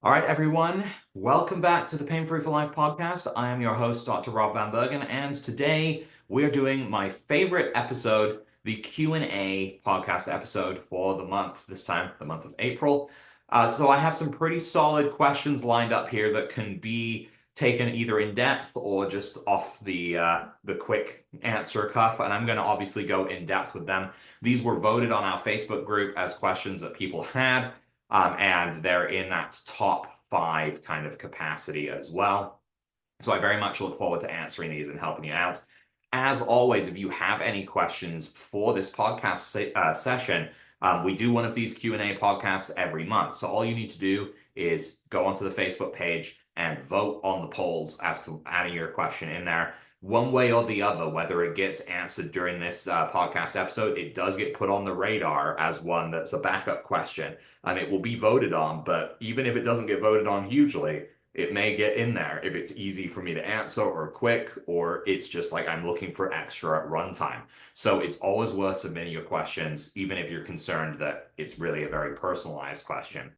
All right, everyone. Welcome back to the Pain Free for Life podcast. I am your host, Dr. Rob Vanbergen, and today we're doing my favorite episode, the Q&A podcast episode for the month, this time, the month of April. So I have some pretty solid questions lined up here that can be taken either in depth or just off the quick answer cuff, and I'm going to obviously go in depth with them. These were voted on our Facebook group as questions that people had. And they're in that top five kind of capacity as well. So I very much look forward to answering these and helping you out. As always, if you have any questions for this podcast session, we do one of these Q&A podcasts every month. So all you need to do is go onto the Facebook page and vote on the polls as to adding your question in there. One way or the other, whether it gets answered during this podcast episode, it does get put on the radar as one that's a backup question, and it will be voted on. But even if it doesn't get voted on hugely, it may get in there if it's easy for me to answer or quick, or it's just like I'm looking for extra runtime. So it's always worth submitting your questions, even if you're concerned that it's really a very personalized question.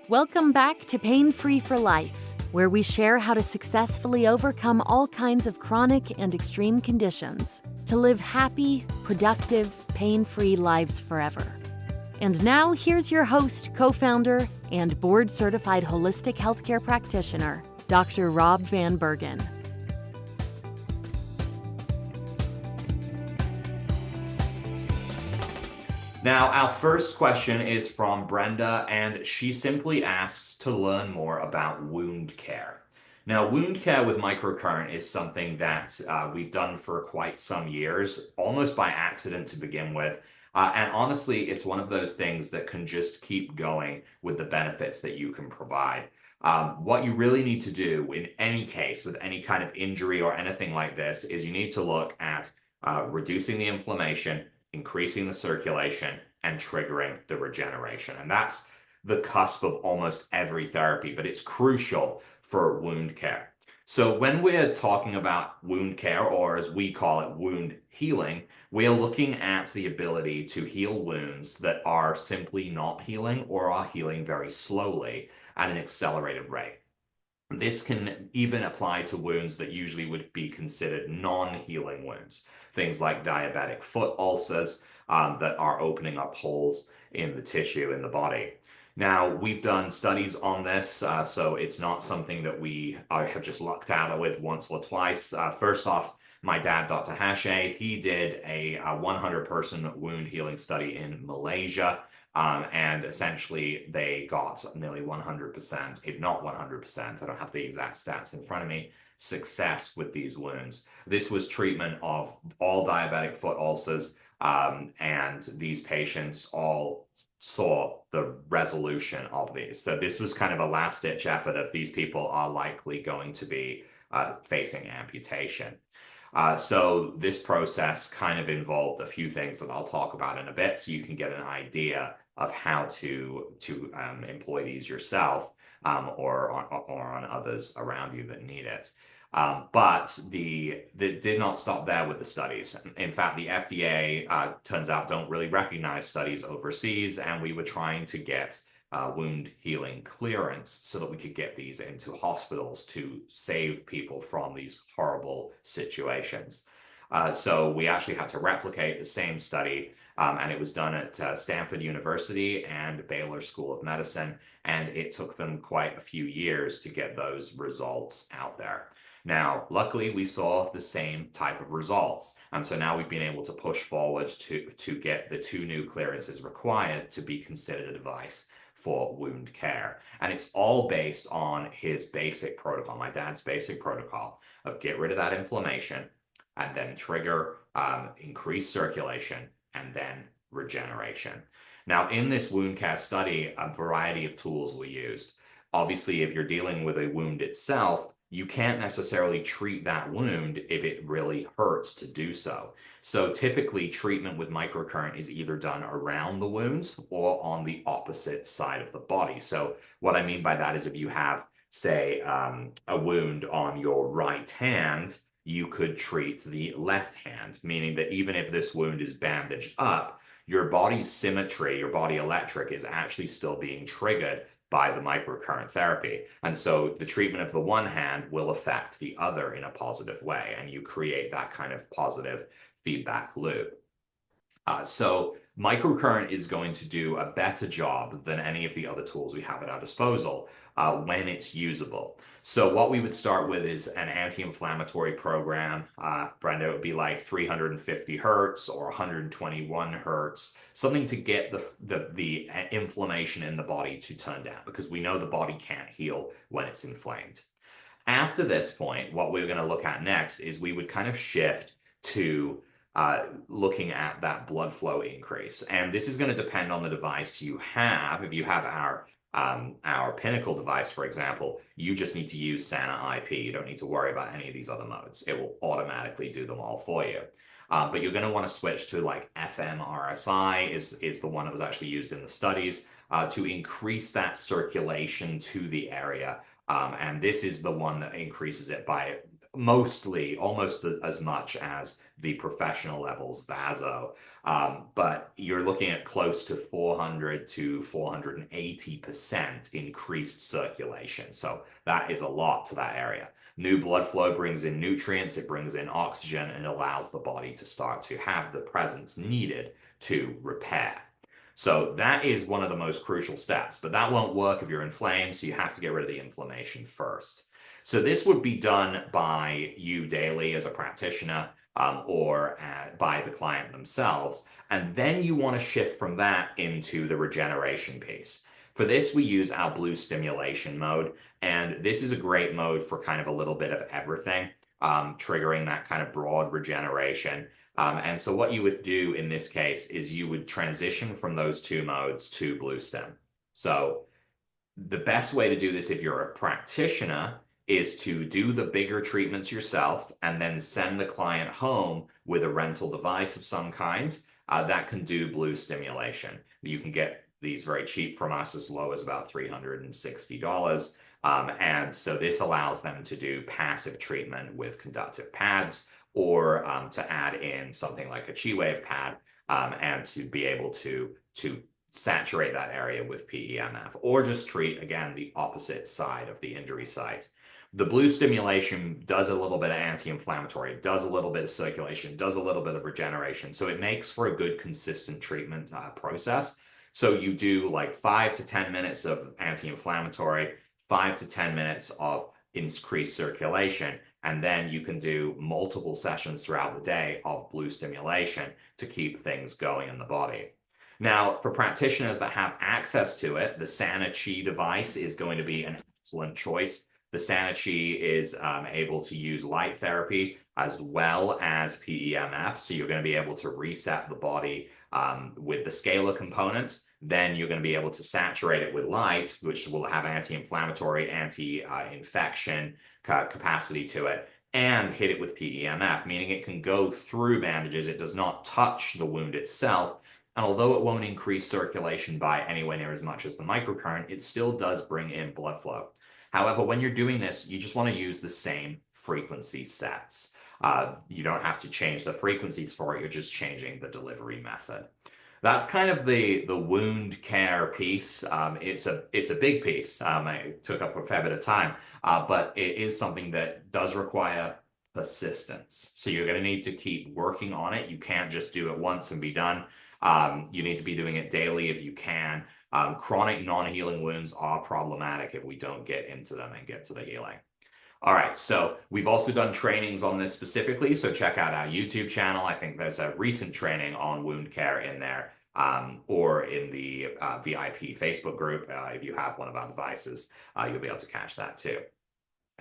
Welcome back to Pain Free for Life, where we share how to successfully overcome all kinds of chronic and extreme conditions to live happy, productive, pain-free lives forever. And now, here's your host, co-founder, and board-certified holistic healthcare practitioner, Dr. Rob Vanbergen. Now, our first question is from Brenda, and she simply asks to learn more about wound care. Now, wound care with microcurrent is something that we've done for quite some years, almost by accident to begin with. And honestly, it's one of those things that can just keep going with the benefits that you can provide. What you really need to do in any case with any kind of injury or anything like this is you need to look at reducing the inflammation, increasing the circulation, and triggering the regeneration. And that's the cusp of almost every therapy, but it's crucial for wound care. So when we're talking about wound care, or as we call it, wound healing, we're looking at the ability to heal wounds that are simply not healing or are healing very slowly at an accelerated rate. This can even apply to wounds that usually would be considered non-healing wounds, things like diabetic foot ulcers that are opening up holes in the tissue in the body. Now, we've done studies on this, so it's not something that we have just lucked out with once or twice. First off, my dad, Dr. Hashay, he did a 100-person wound healing study in Malaysia. And essentially, they got nearly 100%, if not 100%, I don't have the exact stats in front of me, success with these wounds. This was treatment of all diabetic foot ulcers, and these patients all saw the resolution of these. So this was kind of a last-ditch effort of these people are likely going to be facing amputation. So this process kind of involved a few things that I'll talk about in a bit, so you can get an idea of how to employ these yourself or on others around you that need it. But they did not stop there with the studies. In fact, the FDA turns out don't really recognize studies overseas, and we were trying to get wound healing clearance so that we could get these into hospitals to save people from these horrible situations. So we actually had to replicate the same study, and it was done at Stanford University and Baylor School of Medicine, and it took them quite a few years to get those results out there. Now, luckily, we saw the same type of results, and so now we've been able to push forward to get the 2 new clearances required to be considered a device for wound care. And it's all based on his basic protocol, my dad's basic protocol of get rid of that inflammation and then trigger increased circulation and then regeneration. Now, in this wound care study, a variety of tools were used. Obviously, if you're dealing with a wound itself, you can't necessarily treat that wound if it really hurts to do so. So typically treatment with microcurrent is either done around the wounds or on the opposite side of the body. So what I mean by that is if you have, say, a wound on your right hand, you could treat the left hand, meaning that even if this wound is bandaged up, your body's symmetry, your body electric is actually still being triggered by the microcurrent therapy. And so the treatment of the one hand will affect the other in a positive way, and you create that kind of positive feedback loop. So microcurrent is going to do a better job than any of the other tools we have at our disposal when it's usable. So what we would start with is an anti-inflammatory program. Brenda, it would be like 350 hertz or 121 hertz, something to get the inflammation in the body to turn down, because we know the body can't heal when it's inflamed. After this point, what we're going to look at next is we would kind of shift to looking at that blood flow increase. And this is going to depend on the device you have. If you have our Pinnacle device, for example, you just need to use SANA IP. You don't need to worry about any of these other modes. It will automatically do them all for you. But you're going to want to switch to like fMRSI is the one that was actually used in the studies to increase that circulation to the area. And this is the one that increases it by mostly almost as much as the professional levels vaso, but you're looking at close to 400 to 480% increased circulation. So that is a lot to that area. New blood flow brings in nutrients, it brings in oxygen, and allows the body to start to have the presence needed to repair. So that is one of the most crucial steps, but that won't work if you're inflamed, so you have to get rid of the inflammation first. So this would be done by you daily as a practitioner or by the client themselves. And then you want to shift from that into the regeneration piece. For this, we use our blue stimulation mode. And this is a great mode for kind of a little bit of everything, triggering that kind of broad regeneration. And so what you would do in this case is you would transition from those two modes to blue stim. So the best way to do this if you're a practitioner is to do the bigger treatments yourself and then send the client home with a rental device of some kind that can do blue stimulation. You can get these very cheap from us, as low as about $360. And so this allows them to do passive treatment with conductive pads, or to add in something like a chi wave pad, and to be able to saturate that area with PEMF, or just treat, again, the opposite side of the injury site. The blue stimulation does a little bit of anti-inflammatory, it does a little bit of circulation, does a little bit of regeneration. So it makes for a good, consistent treatment process. So you do like 5 to 10 minutes of anti-inflammatory, 5 to 10 minutes of increased circulation, and then you can do multiple sessions throughout the day of blue stimulation to keep things going in the body. Now, for practitioners that have access to it, the SANA Chi device is going to be an excellent choice. The SANA Chi is able to use light therapy as well as PEMF. So you're going to be able to reset the body with the scalar component. Then you're going to be able to saturate it with light, which will have anti-inflammatory, anti-infection capacity to it, and hit it with PEMF, meaning it can go through bandages. It does not touch the wound itself. And although it won't increase circulation by anywhere near as much as the microcurrent, it still does bring in blood flow. However, when you're doing this, you just want to use the same frequency sets. You don't have to change the frequencies for it. You're just changing the delivery method. That's kind of the wound care piece. It's a big piece. It took up a fair bit of time, but it is something that does require persistence. So you're going to need to keep working on it. You can't just do it once and be done. You need to be doing it daily if you can. Chronic non-healing wounds are problematic if we don't get into them and get to the healing. All right, so we've also done trainings on this specifically, so check out our YouTube channel. I think there's a recent training on wound care in there, or in the VIP Facebook group. If you have one of our devices, you'll be able to catch that too.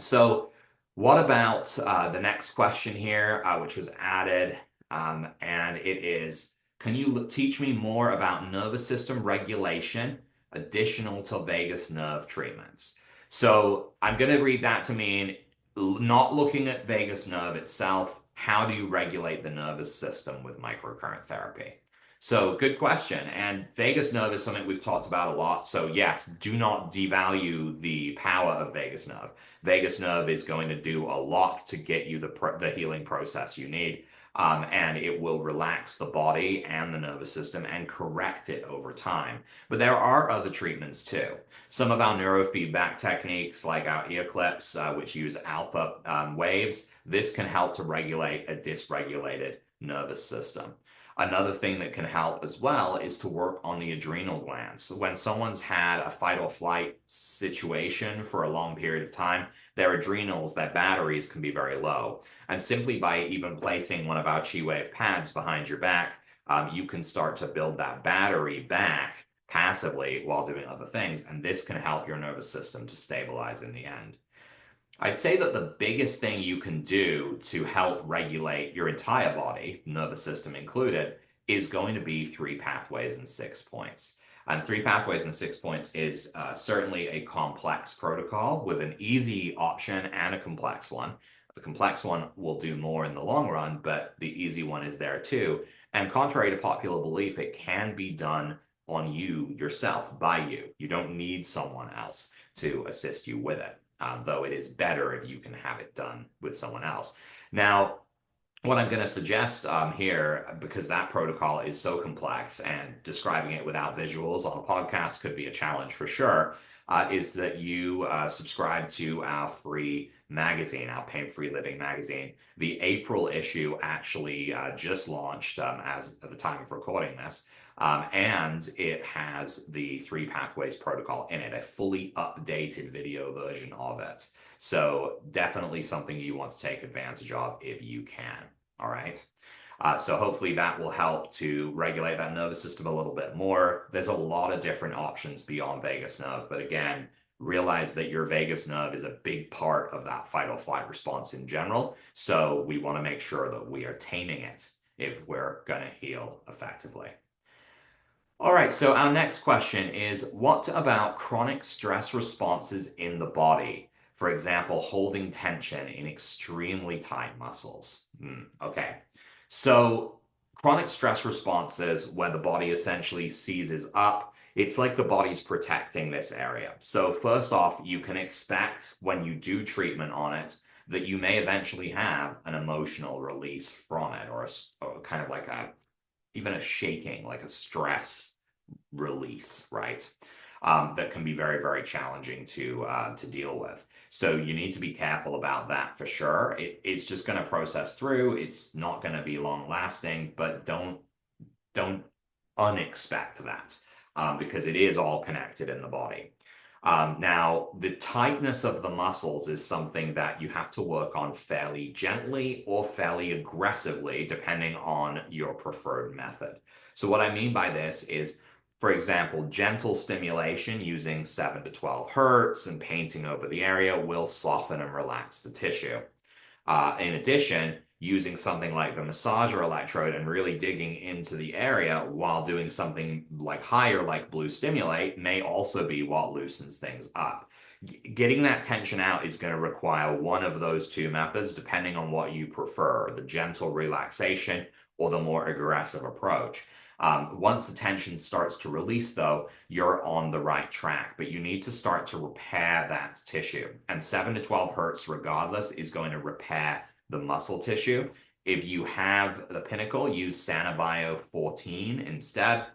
So what about the next question here, which was added, and it is, can you teach me more about nervous system regulation additional to vagus nerve treatments? So I'm going to read that to mean not looking at vagus nerve itself. How do you regulate the nervous system with microcurrent therapy? So good question. And vagus nerve is something we've talked about a lot. So yes, do not devalue the power of vagus nerve. Vagus nerve is going to do a lot to get you the healing process you need. and it will relax the body and the nervous system and correct it over time. But there are other treatments too. Some of our neurofeedback techniques, like our ear clips, which use alpha waves, this can help to regulate a dysregulated nervous system. Another thing that can help as well is to work on the adrenal glands. So when someone's had a fight or flight situation for a long period of time, their adrenals, their batteries can be very low. And simply by even placing one of our Chi Wave pads behind your back, you can start to build that battery back passively while doing other things. And this can help your nervous system to stabilize in the end. I'd say that the biggest thing you can do to help regulate your entire body, nervous system included, is going to be 3 pathways and 6 points. And 3 pathways and 6 points is certainly a complex protocol with an easy option and a complex one. The complex one will do more in the long run, but the easy one is there too. And contrary to popular belief, it can be done on you yourself, by you. You don't need someone else to assist you with it, though it is better if you can have it done with someone else. Now, what I'm going to suggest here, because that protocol is so complex and describing it without visuals on a podcast could be a challenge for sure, is that you subscribe to our free magazine, our Pain Free Living magazine. The April issue actually just launched as at the time of recording this. And it has the 3 pathways protocol in it, a fully updated video version of it. So definitely something you want to take advantage of if you can. All right. So hopefully that will help to regulate that nervous system a little bit more. There's a lot of different options beyond vagus nerve, but again, realize that your vagus nerve is a big part of that fight or flight response in general. So we want to make sure that we are taming it if we're going to heal effectively. All right, so our next question is, what about chronic stress responses in the body? For example, holding tension in extremely tight muscles. Okay, so chronic stress responses where the body essentially seizes up, it's like the body's protecting this area. So first off, you can expect when you do treatment on it that you may eventually have an emotional release from it, or kind of like even a shaking, like a stress release, right? That can be very, very challenging to deal with. So you need to be careful about that for sure. It's just going to process through. It's not going to be long lasting, but don't unexpect that because it is all connected in the body. Now, the tightness of the muscles is something that you have to work on fairly gently or fairly aggressively, depending on your preferred method. So what I mean by this is, for example, gentle stimulation using 7 to 12 hertz and painting over the area will soften and relax the tissue. In addition, using something like the massager electrode and really digging into the area while doing something like higher, like blue stimulate, may also be what loosens things up. Getting that tension out is going to require one of those two methods, depending on what you prefer, the gentle relaxation or the more aggressive approach. Once the tension starts to release, though, you're on the right track, but you need to start to repair that tissue. And 7 to 12 hertz, regardless, is going to repair the muscle tissue. If you have the Pinnacle, use Sanabio 14 instead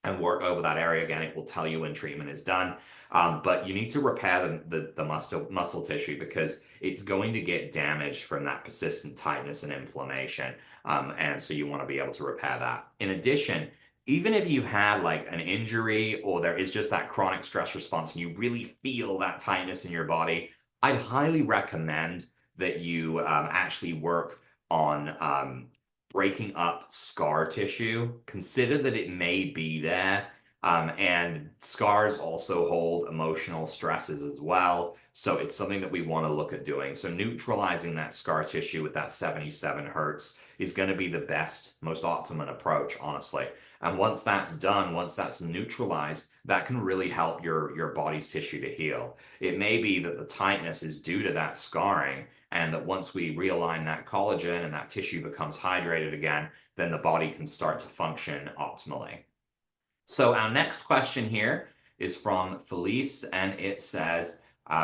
and work over that area. Again, it will tell you when treatment is done. But you need to repair the muscle tissue because it's going to get damaged from that persistent tightness and inflammation. And so you want to be able to repair that. In addition, even if you had like an injury or there is just that chronic stress response and you really feel that tightness in your body, I'd highly recommend that you actually work on breaking up scar tissue. Consider that it may be there. And scars also hold emotional stresses as well. So it's something that we want to look at doing. So neutralizing that scar tissue with that 77 hertz is going to be the best, most optimum approach, honestly. And once that's done, once that's neutralized, that can really help your body's tissue to heal. It may be that the tightness is due to that scarring, and that once we realign that collagen and that tissue becomes hydrated again, then the body can start to function optimally. So our next question here is from Felice, and it says,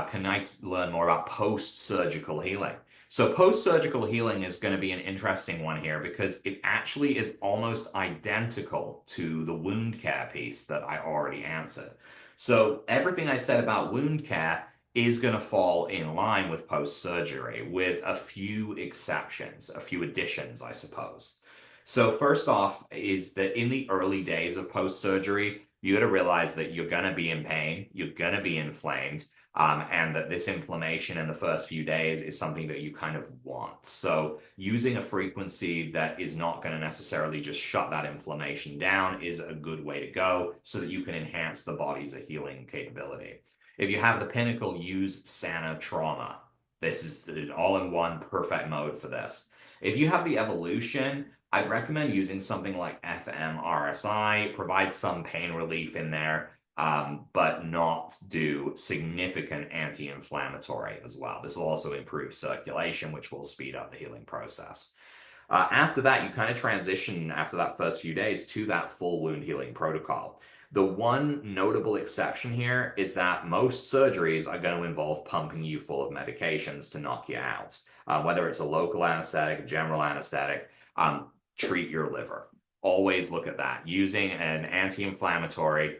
can I learn more about post-surgical healing? So post-surgical healing is going to be an interesting one here because it actually is almost identical to the wound care piece that I already answered. So everything I said about wound care is going to fall in line with post-surgery with a few exceptions, a few additions, I suppose. So first off is that in the early days of post-surgery, you got to realize that you're going to be in pain, you're going to be inflamed, and that this inflammation in the first few days is something that you kind of want. So using a frequency that is not going to necessarily just shut that inflammation down is a good way to go so that you can enhance the body's healing capability. If you have the pinnacle, use Sana Trauma. This is an all-in-one perfect mode for this. If you have the evolution, I'd recommend using something like fMRSI, provide some pain relief in there, but not do significant anti-inflammatory as well. This will also improve circulation, which will speed up the healing process. After that, you kind of transition after that first few days to that full wound healing protocol. The one notable exception here is that most surgeries are going to involve pumping you full of medications to knock you out. Whether it's a local anesthetic, general anesthetic, treat your liver. Always look at that. Using an anti-inflammatory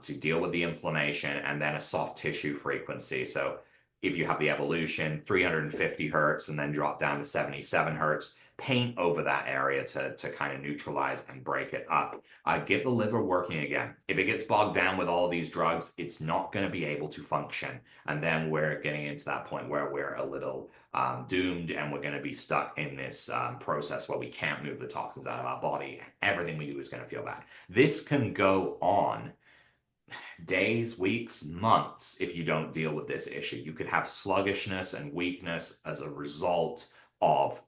to deal with the inflammation and then a soft tissue frequency. So if you have the evolution, 350 hertz and then drop down to 77 hertz, paint over that area to kind of neutralize and break it up. Get the liver working again. If it gets bogged down with all these drugs, it's not going to be able to function. And then we're getting into that point where we're a little doomed and we're going to be stuck in this process where we can't move the toxins out of our body. Everything we do is going to feel bad. This can go on days, weeks, months if you don't deal with this issue. You could have sluggishness and weakness as a result of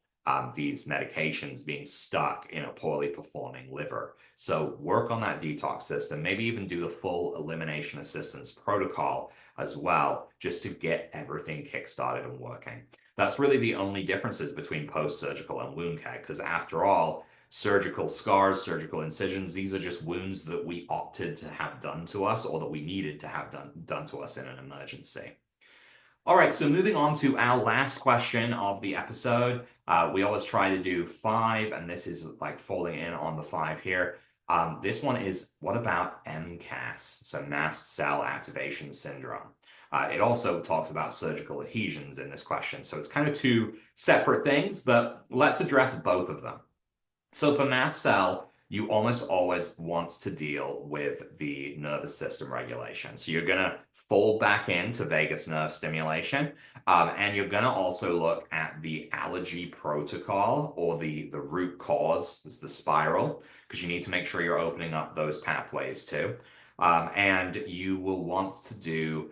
these medications being stuck in a poorly performing liver. So work on that detox system, maybe even do the full elimination assistance protocol as well, just to get everything kick-started and working. That's really the only differences between post-surgical and wound care, because after all, surgical scars, surgical incisions, these are just wounds that we opted to have done to us or that we needed to have done to us in an emergency. All right, so moving on to our last question of the episode. We always try to do 5, and this is like falling in on the 5 here. This one is, what about MCAS, so mast cell activation syndrome? It also talks about surgical adhesions in this question, so it's kind of 2 separate things, but let's address both of them. So for mast cell, you almost always want to deal with the nervous system regulation. So you're going to fold back into vagus nerve stimulation, and you're going to also look at the allergy protocol or the root cause, is the spiral, because you need to make sure you're opening up those pathways too. And you will want to do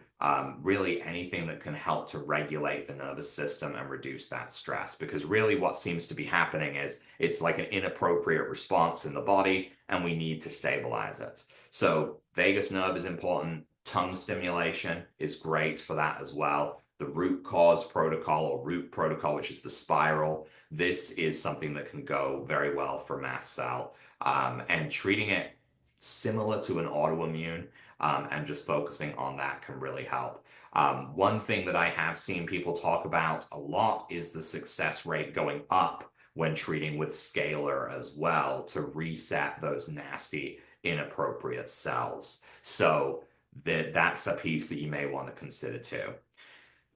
really anything that can help to regulate the nervous system and reduce that stress. Because really what seems to be happening is it's like an inappropriate response in the body and we need to stabilize it. So vagus nerve is important. Tongue stimulation is great for that as well. The root cause protocol or root protocol, which is the spiral, this is something that can go very well for mast cell. And treating it similar to an autoimmune and just focusing on that can really help. One thing that I have seen people talk about a lot is the success rate going up when treating with scalar as well to reset those nasty, inappropriate cells. So that's a piece that you may want to consider too.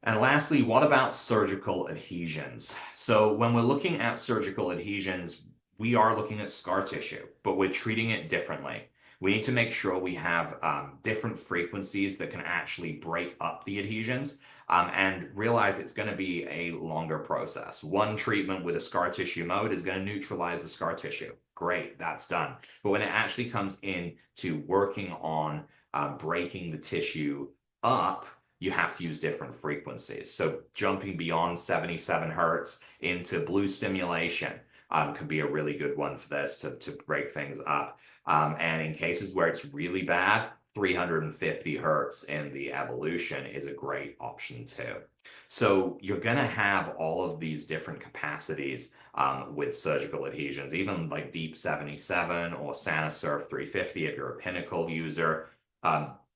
And lastly, what about surgical adhesions? So when we're looking at surgical adhesions, we are looking at scar tissue, but we're treating it differently. We need to make sure we have different frequencies that can actually break up the adhesions and realize it's going to be a longer process. One treatment with a scar tissue mode is going to neutralize the scar tissue. Great, that's done. But when it actually comes in to working on breaking the tissue up, you have to use different frequencies. So jumping beyond 77 hertz into blue stimulation can be a really good one for this to break things up. And in cases where it's really bad, 350 hertz in the evolution is a great option too. So you're going to have all of these different capacities with surgical adhesions, even like Deep 77 or SanaSurf 350 if you're a Pinnacle user.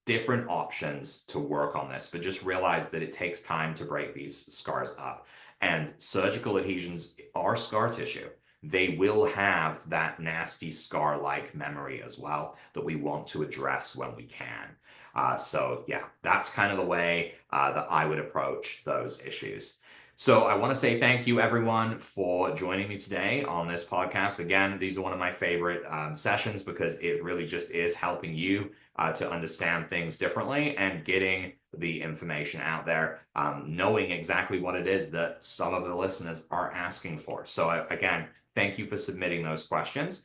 Different options to work on this, but just realize that it takes time to break these scars up. And surgical adhesions are scar tissue. They will have that nasty scar-like memory as well that we want to address when we can. So yeah, that's kind of the way that I would approach those issues. So I want to say thank you, everyone, for joining me today on this podcast. Again, these are one of my favorite sessions because it really just is helping you to understand things differently and getting the information out there, knowing exactly what it is that some of the listeners are asking for. So again, thank you for submitting those questions.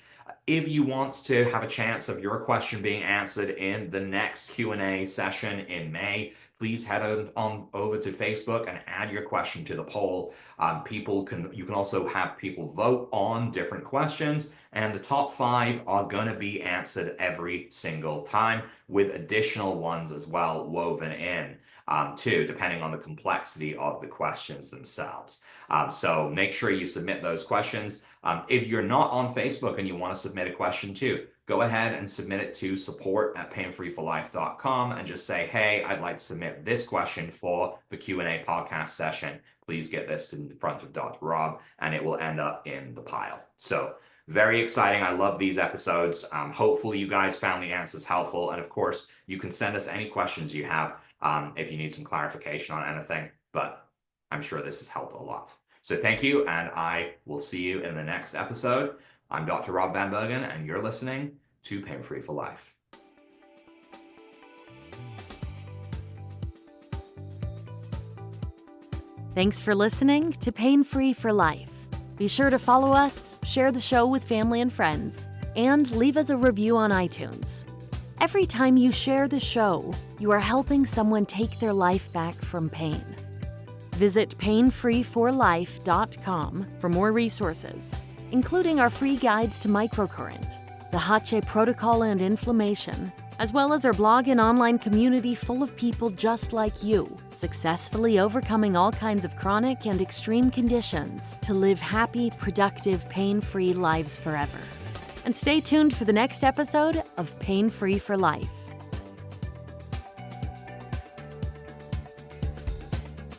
If you want to have a chance of your question being answered in the next Q&A session in May, please head on over to Facebook and add your question to the poll. You can also have people vote on different questions, and the top 5 are going to be answered every single time, with additional ones as well woven in too, depending on the complexity of the questions themselves. So make sure you submit those questions. If you're not on Facebook and you want to submit a question too, go ahead and submit it to support@painfreeforlife.com and just say, hey, I'd like to submit this question for the Q&A podcast session. Please get this in front of Dr. Rob, and it will end up in the pile. So very exciting. I love these episodes. Hopefully you guys found the answers helpful. And of course, you can send us any questions you have if you need some clarification on anything, but I'm sure this has helped a lot. So thank you, and I will see you in the next episode. I'm Dr. Rob Vanbergen, and you're listening to Pain Free for Life. Thanks for listening to Pain Free for Life. Be sure to follow us, share the show with family and friends, and leave us a review on iTunes. Every time you share the show, you are helping someone take their life back from pain. Visit painfreeforlife.com for more resources, including our free guides to microcurrent, the HACE protocol and inflammation, as well as our blog and online community full of people just like you, successfully overcoming all kinds of chronic and extreme conditions to live happy, productive, pain-free lives forever. And stay tuned for the next episode of Pain Free for Life.